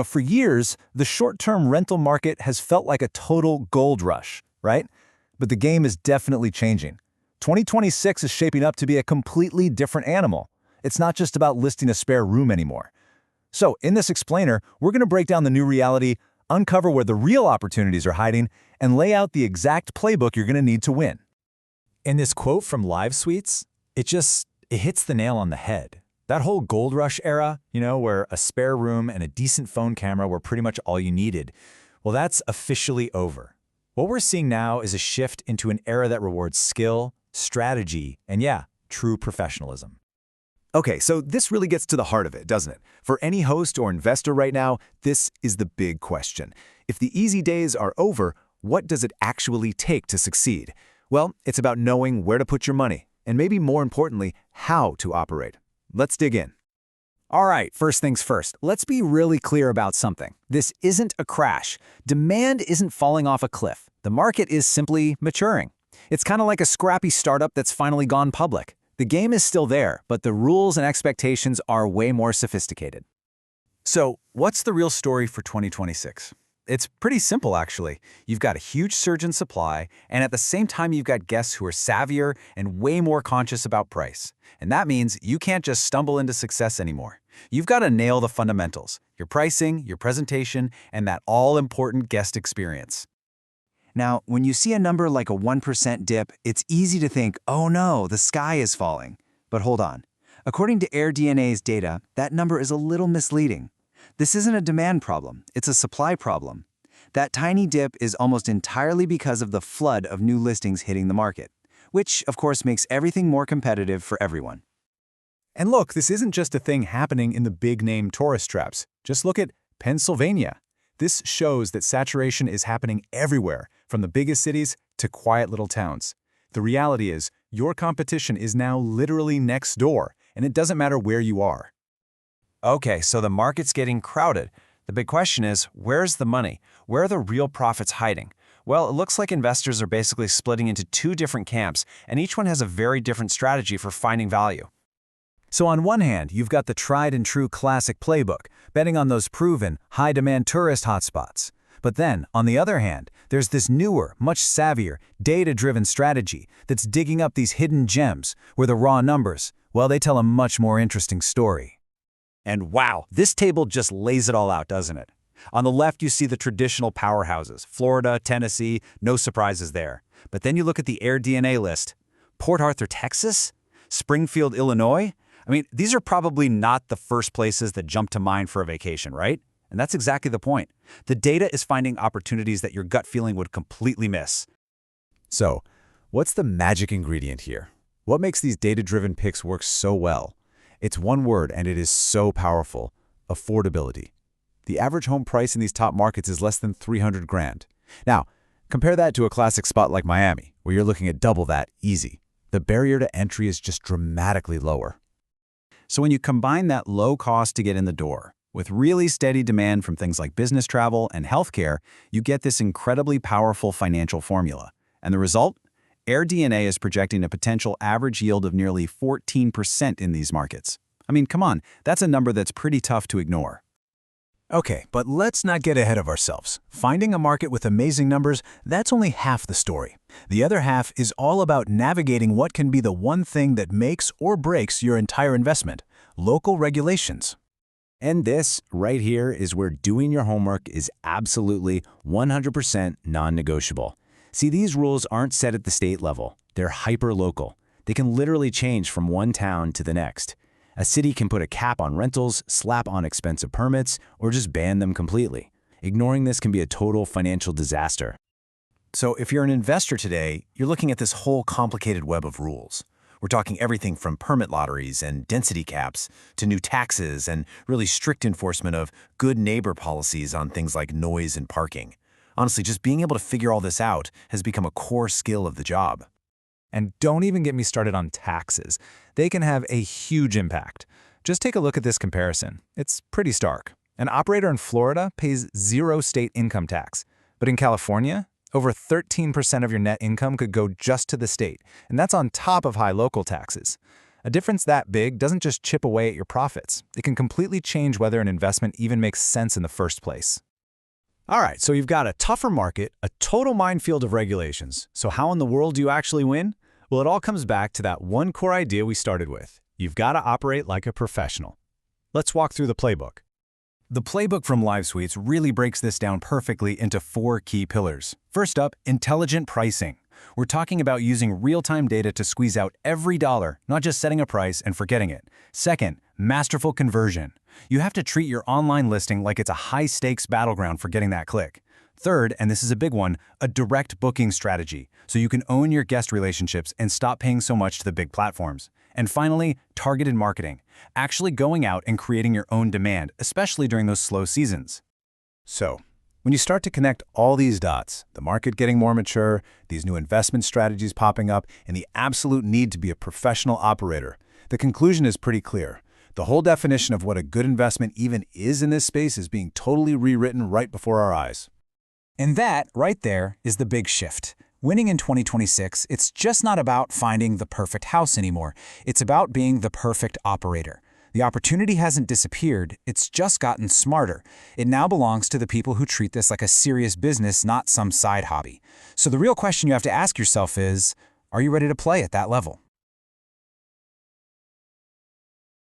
For years, the short-term rental market has felt like a total gold rush, right? But the game is definitely changing. 2026 is shaping up to be a completely different animal. It's not just about listing a spare room anymore. So, in this explainer, we're going to break down the new reality, uncover where the real opportunities are hiding, and lay out the exact playbook you're going to need to win. And this quote from Live Suites, it hits the nail on the head. That whole gold rush era, where a spare room and a decent phone camera were pretty much all you needed, well, that's officially over. What we're seeing now is a shift into an era that rewards skill, strategy, and true professionalism. Okay, so this really gets to the heart of it, doesn't it? For any host or investor right now, this is the big question. If the easy days are over, what does it actually take to succeed? Well, it's about knowing where to put your money, and maybe more importantly, how to operate. Let's dig in. All right, first things first, let's be really clear about something. This isn't a crash. Demand isn't falling off a cliff. The market is simply maturing. It's kind of like a scrappy startup that's finally gone public. The game is still there, but the rules and expectations are way more sophisticated. So, what's the real story for 2026? It's pretty simple, actually. You've got a huge surge in supply, and at the same time, you've got guests who are savvier and way more conscious about price. And that means you can't just stumble into success anymore. You've got to nail the fundamentals, your pricing, your presentation, and that all-important guest experience. Now, when you see a number like a 1% dip, it's easy to think, oh no, the sky is falling. But hold on. According to AirDNA's data, that number is a little misleading. This isn't a demand problem, it's a supply problem. That tiny dip is almost entirely because of the flood of new listings hitting the market, which, of course, makes everything more competitive for everyone. And look, this isn't just a thing happening in the big-name tourist traps. Just look at Pennsylvania. This shows that saturation is happening everywhere, from the biggest cities to quiet little towns. The reality is, your competition is now literally next door, and it doesn't matter where you are. Okay, so the market's getting crowded. The big question is, where's the money? Where are the real profits hiding? Well, it looks like investors are basically splitting into two different camps, and each one has a very different strategy for finding value. So on one hand, you've got the tried-and-true classic playbook, betting on those proven, high-demand tourist hotspots. But then, on the other hand, there's this newer, much savvier, data-driven strategy that's digging up these hidden gems, where the raw numbers, well, they tell a much more interesting story. And wow, this table just lays it all out, doesn't it? On the left, you see the traditional powerhouses, Florida, Tennessee, no surprises there. But then you look at the AirDNA list. Port Arthur, Texas? Springfield, Illinois? I mean, these are probably not the first places that jump to mind for a vacation, right? And that's exactly the point. The data is finding opportunities that your gut feeling would completely miss. So, what's the magic ingredient here? What makes these data-driven picks work so well? It's one word, and it is so powerful: affordability. The average home price in these top markets is less than $300,000. Now, compare that to a classic spot like Miami, where you're looking at double that easy. The barrier to entry is just dramatically lower. So when you combine that low cost to get in the door with really steady demand from things like business travel and healthcare, you get this incredibly powerful financial formula. And the result? AirDNA is projecting a potential average yield of nearly 14% in these markets. I mean, come on, that's a number that's pretty tough to ignore. Okay, but let's not get ahead of ourselves. Finding a market with amazing numbers, that's only half the story. The other half is all about navigating what can be the one thing that makes or breaks your entire investment: local regulations. And this right here is where doing your homework is absolutely 100% non-negotiable. See, these rules aren't set at the state level. They're hyper-local. They can literally change from one town to the next. A city can put a cap on rentals, slap on expensive permits, or just ban them completely. Ignoring this can be a total financial disaster. So if you're an investor today, you're looking at this whole complicated web of rules. We're talking everything from permit lotteries and density caps to new taxes and really strict enforcement of good neighbor policies on things like noise and parking. Honestly, just being able to figure all this out has become a core skill of the job. And don't even get me started on taxes. They can have a huge impact. Just take a look at this comparison. It's pretty stark. An operator in Florida pays 0 state income tax. But in California, over 13% of your net income could go just to the state. And that's on top of high local taxes. A difference that big doesn't just chip away at your profits. It can completely change whether an investment even makes sense in the first place. All right, so you've got a tougher market, a total minefield of regulations. So how in the world do you actually win? Well, it all comes back to that one core idea we started with. You've got to operate like a professional. Let's walk through the playbook. The playbook from LiveSuites really breaks this down perfectly into 4 key pillars. First up, intelligent pricing. We're talking about using real-time data to squeeze out every dollar, not just setting a price and forgetting it. Second, masterful conversion. You have to treat your online listing like it's a high-stakes battleground for getting that click. Third, and this is a big one, a direct booking strategy, so you can own your guest relationships and stop paying so much to the big platforms. And finally, targeted marketing, actually going out and creating your own demand, especially during those slow seasons. So, when you start to connect all these dots, the market getting more mature, these new investment strategies popping up, and the absolute need to be a professional operator, the conclusion is pretty clear. The whole definition of what a good investment even is in this space is being totally rewritten right before our eyes. And that, right there, is the big shift. Winning in 2026, it's just not about finding the perfect house anymore. It's about being the perfect operator. The opportunity hasn't disappeared, it's just gotten smarter. It now belongs to the people who treat this like a serious business, not some side hobby. So the real question you have to ask yourself is, are you ready to play at that level?